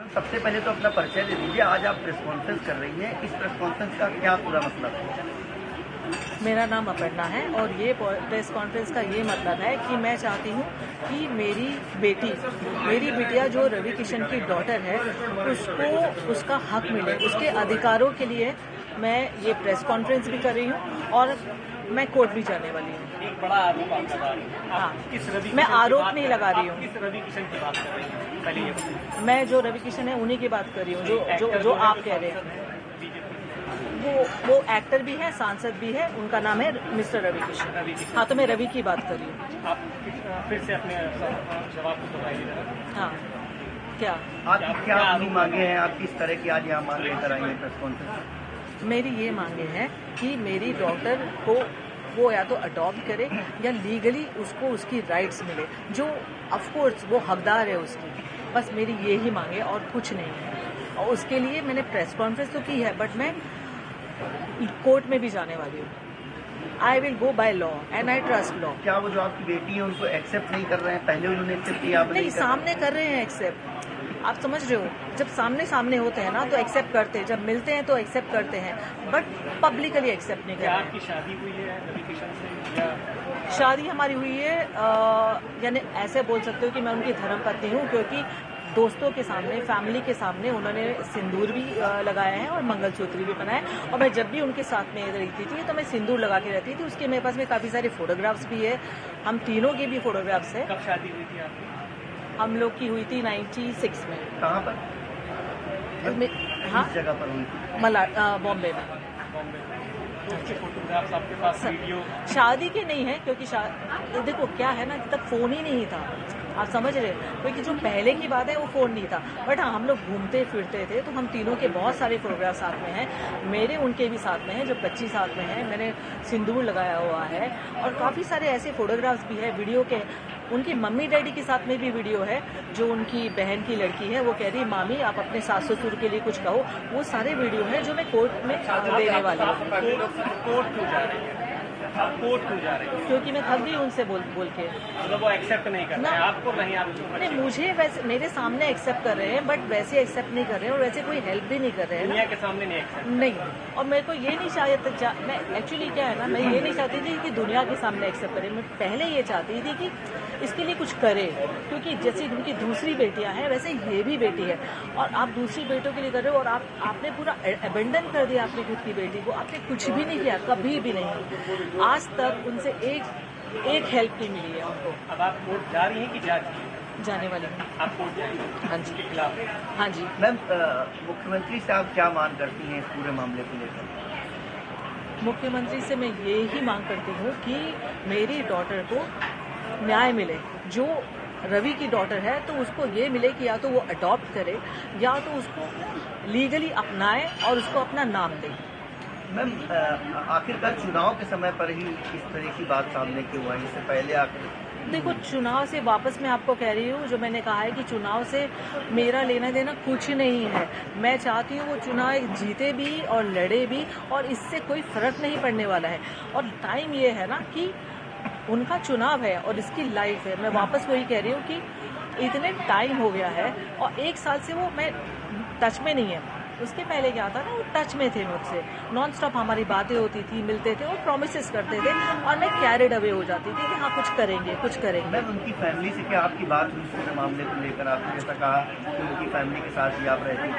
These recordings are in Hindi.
सबसे पहले तो अपना परिचय दे दीजिए। आज आप प्रेस कॉन्फ्रेंस कर रही हैं, इस प्रेस कॉन्फ्रेंस का क्या पूरा मतलब है? मेरा नाम अपर्णा है और ये प्रेस कॉन्फ्रेंस का ये मतलब है कि मैं चाहती हूँ कि मेरी बिटिया जो रवि किशन की डॉटर है उसको उसका हक मिले, उसके अधिकारों के लिए मैं ये प्रेस कॉन्फ्रेंस भी कर रही हूँ और मैं कोर्ट भी जाने वाली हूँ। एक बड़ा आरोप आप लगा रही हैं। हाँ, मैं आरोप नहीं लगा रही हूँ। किस रवि किशन की बात कर रही हैं? पहले ये बताइए। मैं जो रवि किशन है उन्हीं की बात कर रही हूँ जो आप कह रहे हैं। वो एक्टर भी है, सांसद भी है, उनका नाम है मिस्टर रवि किशन। हाँ, तो मैं रवि की बात कर रही हूँ। आप फिर से अपने जवाब को दोहराइए। हाँ, क्या आप क्या अपनी मांगे हैं? आप किस तरह की आज यहाँ मांग लेकर आई हैं प्रेस कॉन्फ्रेंस? मेरी ये मांगे हैं कि मेरी डॉटर को वो या तो अडॉप्ट करे या लीगली उसको उसकी राइट्स मिले, जो ऑफकोर्स वो हकदार है उसकी। बस मेरी ये ही मांगे और कुछ नहीं है। और उसके लिए मैंने प्रेस कॉन्फ्रेंस तो की है, बट मैं कोर्ट में भी जाने वाली हूँ। I will go by law and I trust law. क्या वो जो आपकी बेटी है उनको एक्सेप्ट नहीं कर रहे हैं? पहले उन्होंने एक्सेप्ट किया, नहीं, सामने कर रहे हैं एक्सेप्ट। आप समझ रहे हो, जब सामने होते हैं ना तो एक्सेप्ट करते हैं, जब मिलते हैं तो एक्सेप्ट करते हैं, बट पब्लिकली एक्सेप्ट नहीं करते। क्या आपकी शादी हुई है रवि किशन से? या शादी हमारी हुई है, यानी ऐसे बोल सकते हो कि मैं उनकी धर्मपत्नी हूँ, क्योंकि दोस्तों के सामने, फैमिली के सामने उन्होंने सिंदूर भी लगाया है और मंगलसूत्र भी पहना है। और मैं जब भी उनके साथ में रहती थी तो मैं सिंदूर लगा के रहती थी। उसके मेरे पास में काफ़ी सारे फोटोग्राफ्स भी है, हम तीनों के भी फोटोग्राफ्स है। कब शादी हुई थी आपकी? हम लोग की हुई थी 96 में। कहाँ पर? हाँ, किस जगह पर हुई थी? बॉम्बे में। बॉम्बे में। तो उसके फोटोग्राफ्स आपके पास, वीडियो? शादी के नहीं है, क्योंकि देखो क्या है ना, तब फोन ही नहीं था, आप समझ रहे, क्योंकि जो पहले की बात है वो फोन नहीं था। बट हाँ, हम लोग घूमते फिरते थे, तो हम तीनों के बहुत सारे फोटोग्राफ साथ में हैं, मेरे उनके भी साथ में हैं, जब बच्ची साथ में है, मैंने सिंदूर लगाया हुआ है। और काफ़ी सारे ऐसे फोटोग्राफ्स भी है वीडियो के। उनकी मम्मी डैडी के साथ में भी वीडियो है, जो उनकी बहन की लड़की है, वो कह रही मामी आप अपने सास ससुर के लिए कुछ कहो। वो सारे वीडियो हैं जो मैं कोर्ट में देने वाली हूँ। कोर्ट क्यों जा रही है? आप कोर्ट क्यों जा रही है? क्योंकि मैं थक गई उनसे बोल के। मतलब वो एक्सेप्ट नहीं कर रहे हैं आपको? नहीं, आप नहीं, मुझे वैसे मेरे सामने एक्सेप्ट कर रहे हैं, बट वैसे एक्सेप्ट नहीं कर रहे हैं, और वैसे कोई हेल्प भी नहीं कर रहे हैं। दुनिया के सामने नहीं एक्सेप्ट नहीं, और मेरे को ये नहीं चाहिए, मैं एक्चुअली क्या है ना, मैं ये नहीं चाहती थी कि दुनिया के सामने एक्सेप्ट करें। मैं पहले ये चाहती थी कि इसके लिए कुछ करे, क्योंकि जैसे उनकी दूसरी बेटियां हैं वैसे ये भी बेटी है, और आप दूसरी बेटों के लिए कर रहे हो, और आपने पूरा अबेंडन कर दिया अपनी खुद की बेटी को। आपने कुछ भी नहीं किया, कभी भी नहीं। आज तक उनसे एक हेल्प नहीं मिली है उनको। अब आप कोर्ट जा रही हैं कि जा चुकी हैं? जाने वाली हूँ। आप कोर्ट जाएंगे? हाँ जी। के खिलाफ? हाँ जी। मैम, मुख्यमंत्री से आप क्या मांग करती हैं इस पूरे मामले को लेकर? मुख्यमंत्री से मैं ये ही मांग करती हूँ कि मेरी डॉटर को न्याय मिले। जो रवि की डॉटर है तो उसको ये मिले कि या तो वो अडॉप्ट करे या तो उसको लीगली अपनाए और उसको अपना नाम दे। मैम, आखिरकार चुनाव के समय पर ही इस तरह की बात सामने क्यों आई? इससे पहले आखिर देखो, चुनाव से वापस मैं आपको कह रही हूँ, जो मैंने कहा है कि चुनाव से मेरा लेना देना कुछ नहीं है। मैं चाहती हूँ वो चुनाव जीते भी और लड़े भी, और इससे कोई फर्क नहीं पड़ने वाला है। और टाइम ये है ना कि उनका चुनाव है और इसकी लाइफ है। मैं वापस वही कह रही हूँ कि इतने टाइम हो गया है, और 1 साल से वो मैं टच में नहीं है। उसके पहले क्या था ना, वो टच में थे मुझसे, नॉन स्टॉप हमारी बातें होती थी, मिलते थे और प्रॉमिसेस करते थे, और मैं कैरिड अवे हो जाती थी कि हाँ कुछ करेंगे। मैम, उनकी फैमिली से क्या आपकी बात हुई इस पूरे मामले को लेकर? आपने जैसा कहा कि उनकी फैमिली के साथ ही आप रहती थी।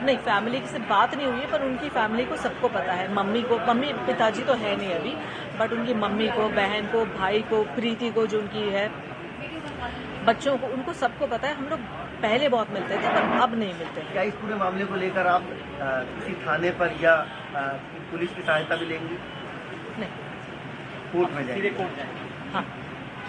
नहीं, फैमिली से बात नहीं हुई है, पर उनकी फैमिली को सबको पता है। मम्मी पिताजी तो है नहीं अभी, बट उनकी मम्मी को, बहन को, भाई को, प्रीति को जो उनकी है, बच्चों को, उनको सबको पता है। हम लोग पहले बहुत मिलते थे, पर अब नहीं मिलते। क्या इस पूरे मामले को लेकर आप किसी थाने पर या पुलिस की सहायता भी लेंगी? नहीं, कोर्ट में जाएंगे? सीधे कोर्ट जाएंगे? हाँ,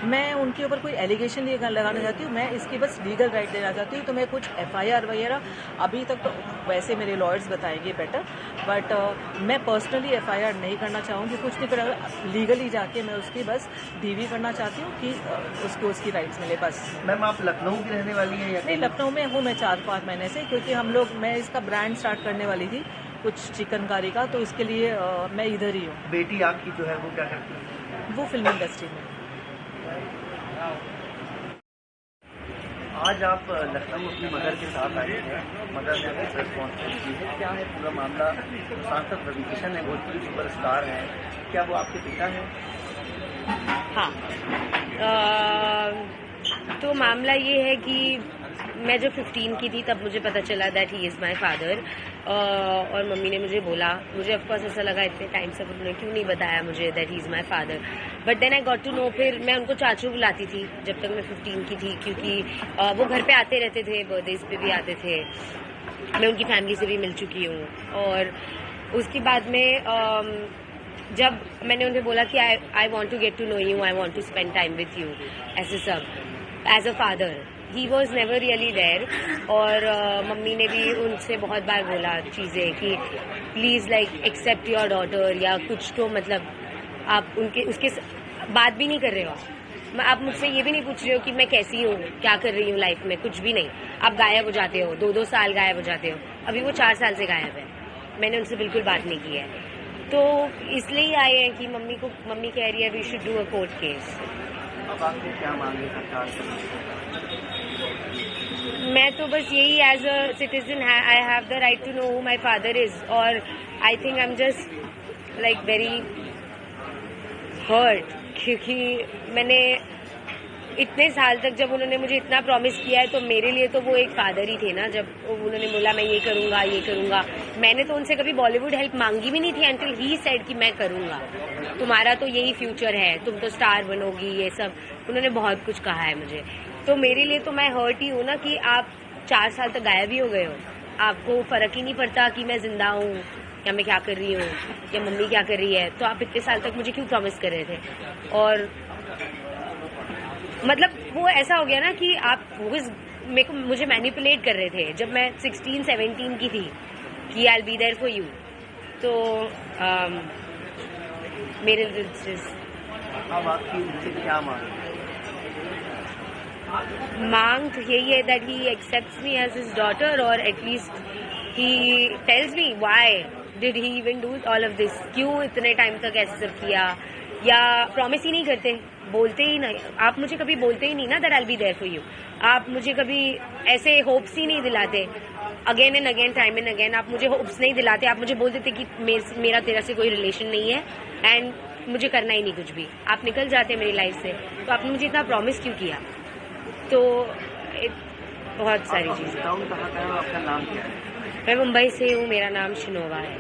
मैं उनके ऊपर कोई एलिगेशन लगाना चाहती हूँ, मैं इसकी बस लीगल राइट देना चाहती हूँ। तो मैं कुछ FIR वगैरह अभी तक तो वैसे मेरे लॉयर्स बताएंगे बेटर, बट मैं पर्सनली FIR नहीं करना चाहूँगी, कुछ नहीं करा। लीगली जाके मैं उसकी बस DV करना चाहती हूँ कि उसको उसकी राइट्स मिले, बस। मैम, आप लखनऊ की रहने वाली हैं या? नहीं, लखनऊ में हूँ मैं 4-5 महीने से, क्योंकि मैं इसका ब्रांड स्टार्ट करने वाली थी कुछ चिकनकारी का, तो इसके लिए मैं इधर ही हूँ। बेटी आपकी जो है वो क्या करती है? वो फिल्म इंडस्ट्री में। आज आप लखनऊ अपनी मदर के साथ आए हैं, मदर ने अपनी प्रेस कॉन्फ्रेंस की है, क्या है पूरा मामला? सांसद रवि किशन है, भोजपुरी सुपरस्टार हैं, क्या वो आपके पिता हैं? हाँ, तो मामला ये है कि मैं जब 15 की थी तब मुझे पता चला that he is my father, और मम्मी ने मुझे बोला, मुझे ऑफकोर्स ऐसा लगा इतने टाइम से उन्होंने क्यों नहीं बताया मुझे that he is my father, but then I got to know. फिर मैं उनको चाचू बुलाती थी जब तक मैं 15 की थी, क्योंकि वो घर पे आते रहते थे, बर्थडेज पे भी आते थे, मैं उनकी फैमिली से भी मिल चुकी हूँ। और उसके बाद में जब मैंने उन्हें बोला कि I want to get to know you, I want to spend time with you, ऐसे सब as a father, he was never really there. और मम्मी ने भी उनसे बहुत बार बोला चीज़ें कि please like accept your daughter, या कुछ तो मतलब आप उसके बात भी नहीं कर रहे हो, आप मुझसे ये भी नहीं पूछ रहे हो कि मैं कैसी हूँ, क्या कर रही हूँ लाइफ में, कुछ भी नहीं। आप गायब हो जाते हो, 2-2 साल गायब हो जाते हो। अभी वो 4 साल से गायब है, मैंने उनसे बिल्कुल बात नहीं की है। तो इसलिए आए हैं कि मम्मी कह रही है we should do a court case. अब आपको क्या मांगे सरकार से? मैं तो बस यही, as a citizen I have the right to know who my father is, और I think I am just like very hurt, क्योंकि मैंने इतने साल तक, जब उन्होंने मुझे इतना प्रॉमिस किया है, तो मेरे लिए तो वो एक फादर ही थे ना। जब उन्होंने बोला मैं ये करूंगा, मैंने तो उनसे कभी बॉलीवुड हेल्प मांगी भी नहीं थी अंटिल ही सेड कि मैं करूंगा, तुम्हारा तो यही फ्यूचर है, तुम तो स्टार बनोगी, ये सब उन्होंने बहुत कुछ कहा है मुझे। तो मेरे लिए तो मैं हर्ट ही हूँ ना कि आप 4 साल तक गायब ही हो गए हो, आपको फर्क ही नहीं पड़ता कि मैं जिंदा हूँ या मैं क्या कर रही हूँ या मम्मी क्या कर रही है। तो आप इतने साल तक मुझे क्यों प्रॉमिस कर रहे थे? और मतलब वो ऐसा हो गया ना कि आप मुझे मैनिपुलेट कर रहे थे जब मैं 16-17 की थी कि I will be there for you. तो मेरे अब आपकी उनसे क्या मांग तो यही है that he accepts me as his daughter, और at least he tells me why did he even do all of this, क्यों इतने टाइम तक ऐसे सब किया, या प्रॉमिस ही नहीं करते, बोलते ही नहीं। आप मुझे कभी बोलते ही नहीं ना that I will be there for you, आप मुझे कभी ऐसे होप्स ही नहीं दिलाते, again and again, time and again आप मुझे होप्स नहीं दिलाते। आप मुझे बोल देते कि मेरा तेरा से कोई रिलेशन नहीं है एंड मुझे करना ही नहीं कुछ भी, आप निकल जाते मेरी लाइफ से। तो आपने मुझे इतना प्रॉमिस क्यों किया? तो बहुत सारी चीजें। आपका नाम क्या है? मैं मुंबई से हूँ, मेरा नाम शिनोवा है।